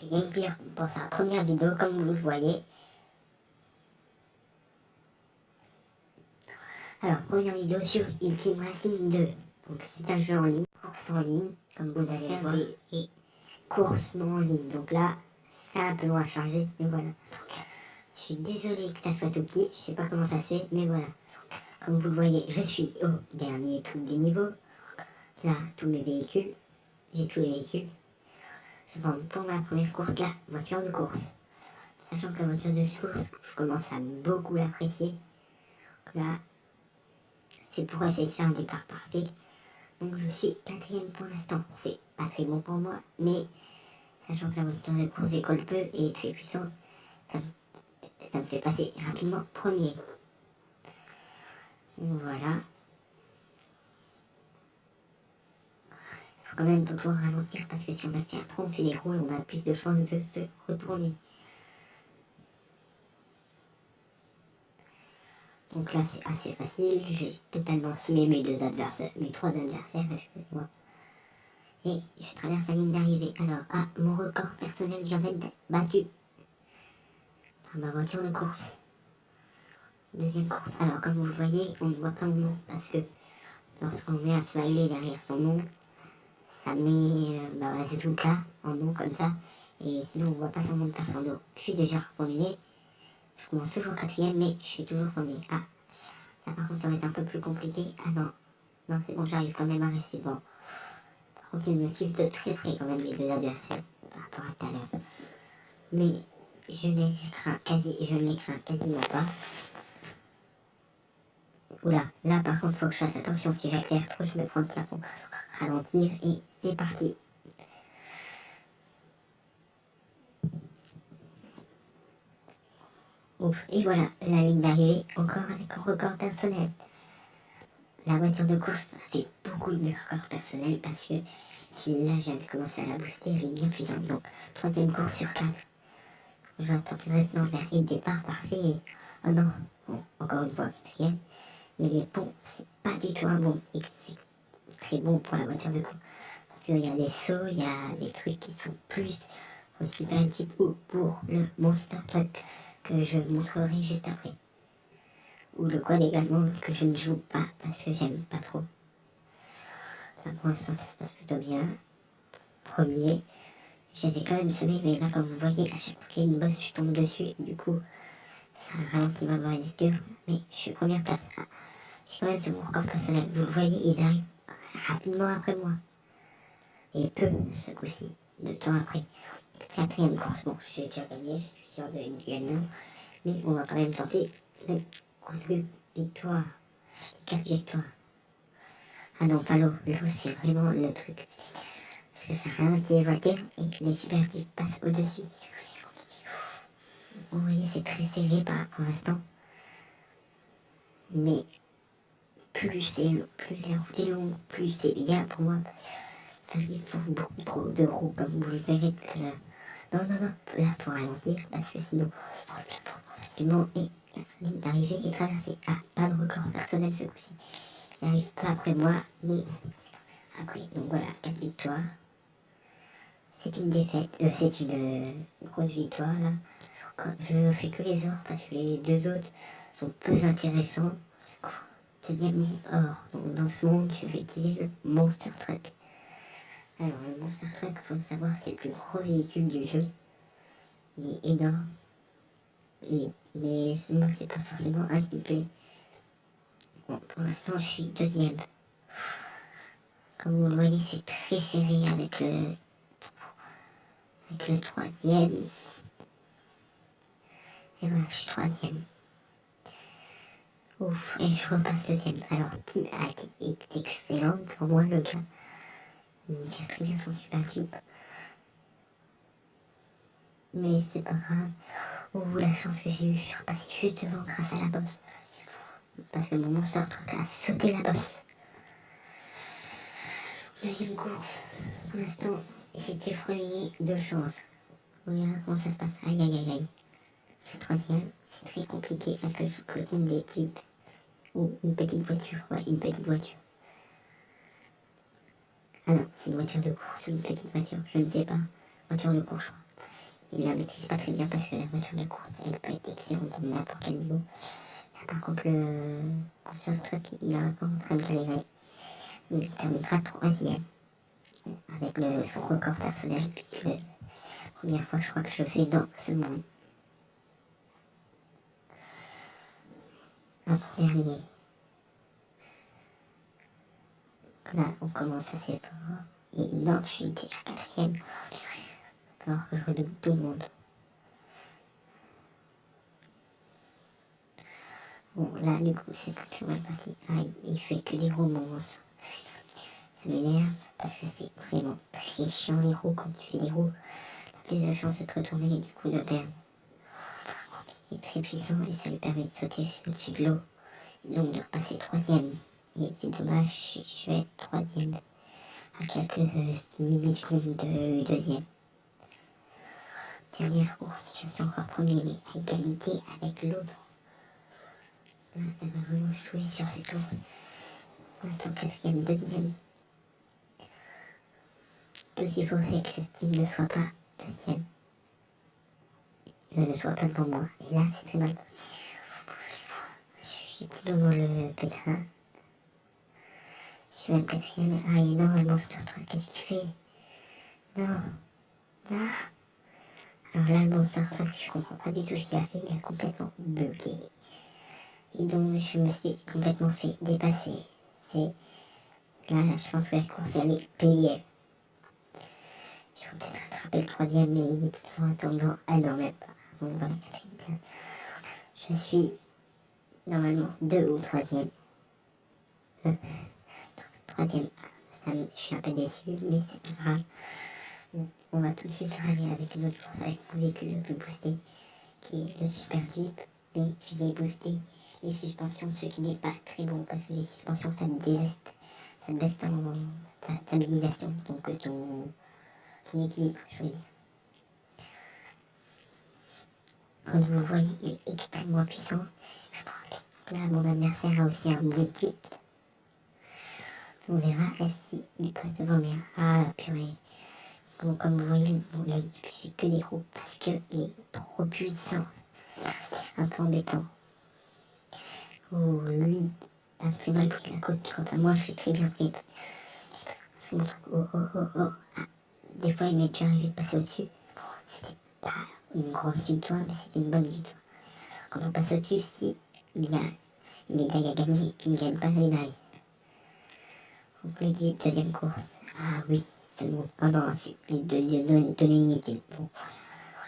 c'est Game Gear pour sa première vidéo, comme vous le voyez. Alors, première vidéo sur Ultimate Racing 2. Donc, c'est un jeu en ligne, course en ligne, comme vous allez voir, et course non en ligne. Donc là, c'est un peu loin à charger, mais voilà. Je suis désolé que ça soit tout petit, je sais pas comment ça se fait, mais voilà. Comme vous le voyez, je suis au dernier truc des niveaux. Là, tous mes véhicules, j'ai tous les véhicules. Je prends pour ma première course la voiture de course. Sachant que la voiture de course, je commence à beaucoup l'apprécier. Là, c'est pour essayer de faire un départ parfait. Donc je suis 4ème pour l'instant. C'est pas très bon pour moi, mais sachant que la voiture de course décolle peu et est très puissante, ça me fait passer rapidement premier. Voilà. Il faut quand même toujours ralentir parce que si on accélère trop, on fait des roues et on a plus de chances de se retourner. Donc là, c'est assez facile. J'ai totalement simé mes trois adversaires, excusez-moi. Et je traverse la ligne d'arrivée. Alors, mon record personnel vient d'être battu par ma voiture de course. Deuxième course. Alors, comme vous le voyez, on ne voit pas mon nom parce que lorsqu'on met un smiley derrière son nom, ça met Zuka en nom comme ça. Et sinon, on ne voit pas son nom de personne. Donc, je suis déjà premier. Je commence toujours 4ème, mais je suis toujours premier. Là, par contre, ça va être un peu plus compliqué. Non, c'est bon, j'arrive quand même à rester devant. Par contre, ils me suivent de très près quand même, les deux adversaires, par rapport à tout à l'heure. Mais je ne les crains quasiment pas. Oula, là par contre, faut que je fasse attention. Si j'accélère trop, je me prends le plafond. Ralentir et c'est parti. Ouf, et voilà, la ligne d'arrivée, encore avec un record personnel. La voiture de course, ça fait beaucoup de records personnels parce que là, j'avais commencé à la booster, elle est bien puissante. Donc, 3ème course sur 4. Je tenterai de vers un départ parfait. Oh non, bon, encore une fois, 4ème. Mais les ponts, c'est pas du tout un bon. Et c'est bon pour la voiture de course. Parce qu'il y a des sauts, il y a des trucs qui sont plus aussi bien un petit peu pour le Monster Truck que je montrerai juste après. Ou le quad également que je ne joue pas parce que j'aime pas trop. Là pour l'instant ça se passe plutôt bien. Premier, j'étais quand même semé, mais là comme vous voyez, à chaque fois qu'il y a une bosse, je tombe dessus. Du coup, ça ralentit ma voiture, mais je suis première place. J'ai quand même fait mon record personnel. Vous le voyez, ils arrivent rapidement après moi. Et peu, ce coup-ci, de temps après. 4ème course, bon, j'ai déjà gagné, je suis sûr de gagner. Mais on va quand même tenter le quadruple victoire. 4 victoires. Ah non, pas l'eau. L'eau, c'est vraiment le truc. Parce que ça ralentit les voitures et les super jeeps passent au-dessus. Vous voyez, c'est très serré pour l'instant. Mais plus la route est longue, plus c'est bien pour moi. Parce qu'il faut beaucoup trop de roues, comme vous le verrez tout à l'heure. Non, là, faut ralentir, parce que sinon, on le fait trop facilement et la ligne d'arrivée est traversée. Pas de record personnel ce coup-ci. Il n'arrive pas après moi, mais après. Donc voilà, 4 victoires. C'est une défaite, c'est une grosse victoire, là. Je ne fais que les ors, parce que les deux autres sont peu intéressants. Deuxième monde or. Donc dans ce monde, je vais utiliser le Monster Truck. Alors, le Monster Truck, il faut le savoir, c'est le plus gros véhicule du jeu. Il est énorme. Mais moi, c'est pas forcément un qui me plaît. Bon, pour l'instant, je suis 2ème. Comme vous le voyez, c'est très serré avec le 3ème. Et voilà, je suis 3ème. Ouf, et je repasse 2ème. Alors, Team Hack est excellente pour moi, le gars. Il a très bien son super jeep. Mais c'est pas grave. Oh, la chance que j'ai eue, je suis repassé juste devant grâce à la bosse. Parce que mon Monster Truck a sauté la bosse. Deuxième course. Pour l'instant, j'ai été premier de chance. Regarde comment ça se passe. Aïe, aïe, aïe, aïe. Le 3ème, c'est très compliqué parce que je peux une équipe ou une petite voiture. Ouais, une petite voiture. Ah non, c'est une voiture de course ou une petite voiture, je ne sais pas. Voiture de course, je crois. il la maîtrise pas très bien parce que la voiture de course, elle peut être excellente dans n'importe quel niveau. Là, par contre, le Monster Truck, il est encore en train de galérer. Il terminera troisième avec son record personnel, puisque la première fois, je crois que je fais dans ce monde. Avant-dernier. Là, on commence assez fort. Et non, je suis déjà quatrième. Il va falloir que je redouble tout le monde. Bon, là, du coup, c'est très mal parti. Ah, il fait que des roues, mon monstre. Ça m'énerve parce que c'est vraiment très chiant les roues. Quand tu fais des roues, t'as plus de chances de te retourner et du coup de perdre. Il est très puissant et ça lui permet de sauter au-dessus de l'eau. Et donc de repasser troisième. Et c'est dommage, je vais être troisième. À quelques millisecondes de deuxième. Dernière course, je suis encore premier, mais à égalité avec l'autre. Là, ça va vraiment jouer sur cette course. On attend quatrième, deuxième. Tout ce qu'il faut faire que ce team ne soit pas deuxième. Ne soit pas devant moi. Et là, c'est très mal. Je suis devant le pétrin. Je suis même quatrième. Ah, il est normalement ce truc. Qu'est-ce qu'il fait? Non. Ah. Alors là, le Monster Truck, je comprends pas du tout ce qu'il a fait. Il a complètement bugué. Et donc, je me suis complètement fait dépasser. C'est... Là, je pense que la course, elle est pliée. Je vais peut-être rattraper le troisième, mais il est toujours attendant. Ah non, même pas. Donc, dans la quatrième place. Je suis normalement deux ou troisième. Troisième. Je suis un peu déçu, mais c'est pas grave. On va tout de suite arriver avec une autre course avec mon véhicule le plus boosté, qui est le Super Jeep, mais filet boosté. Les suspensions, ce qui n'est pas très bon, parce que les suspensions, ça te baisse ta stabilisation, donc ton équilibre, je veux dire. Comme vous le voyez, il est extrêmement puissant. Là, mon adversaire a aussi un bon kit. On verra s'il passe devant moi. Ah, purée. Bon, comme vous voyez, bon, là, il fait que des roues parce qu'il est trop puissant. Un peu embêtant. Oh, lui a fait mal pris la côte. Quant à moi, je suis très bien pris. C'est mon truc. Oh, oh, oh, oh. Ah, des fois, il m'est déjà arrivé de passer au-dessus. Bon, c'était pas une grosse victoire, mais c'était une bonne victoire. Quand on passe au-dessus, si il y a une médaille à gagner, il ne gagne pas la médaille. Donc, le deuxième course. Ah oui, c'est bon. Ah non, les deux inutiles. Bon,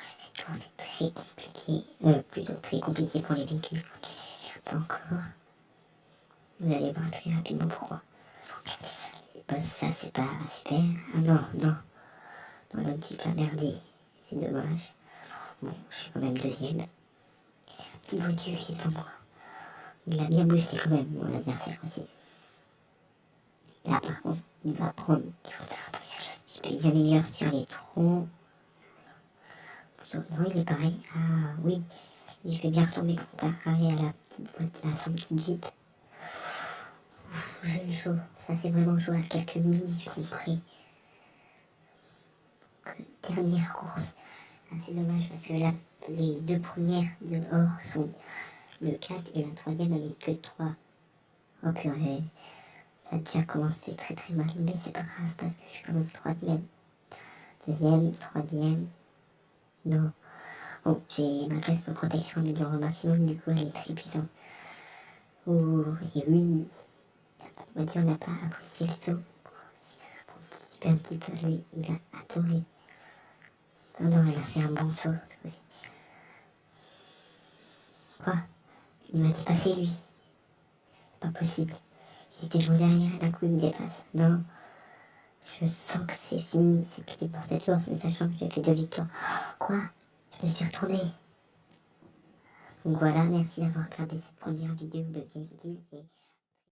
cette course est très compliquée. Plutôt très compliquée pour les véhicules. Pas encore. Vous allez voir très rapidement pourquoi. Bah, ça, c'est pas super. Ah non, non. Non, l'autre Jeep a merdé. C'est dommage. Bon, je suis quand même deuxième. C'est un petit voiture qui est devant moi. Il a bien boosté quand même, mon adversaire aussi. Là, par contre, il va prendre. Il faut faire attention. Je suis bien meilleur sur les troncs. Non, il est pareil. Ah oui. Je vais bien retomber comparé à la petite voiture, à son petit Jeep. Ouf, je joue. Ça, c'est vraiment joué à quelques millisecondes près. Dernière course. Ah, c'est dommage parce que là, les deux premières dehors sont le 4 et la troisième, elle est que 3. Oh purée. Ça a déjà commencé très très mal, mais c'est pas grave parce que je suis quand même troisième. Deuxième, troisième. Non. Bon, j'ai ma veste de protection du au maximum, du coup elle est très puissante. Oh, et oui, la petite voiture n'a pas apprécié le saut. Super petit peu, lui, il a adoré. Non, non, elle a fait un bon saut, ce coup-ci. Quoi? Il m'a dépassé, lui. Pas possible. J'étais devant derrière et d'un coup il me dépasse. Non, je sens que c'est fini, c'est plié pour cette course, mais sachant que j'ai fait 2 victoires. Quoi? Je me suis retournée. Donc voilà, merci d'avoir regardé cette première vidéo de Game Gear et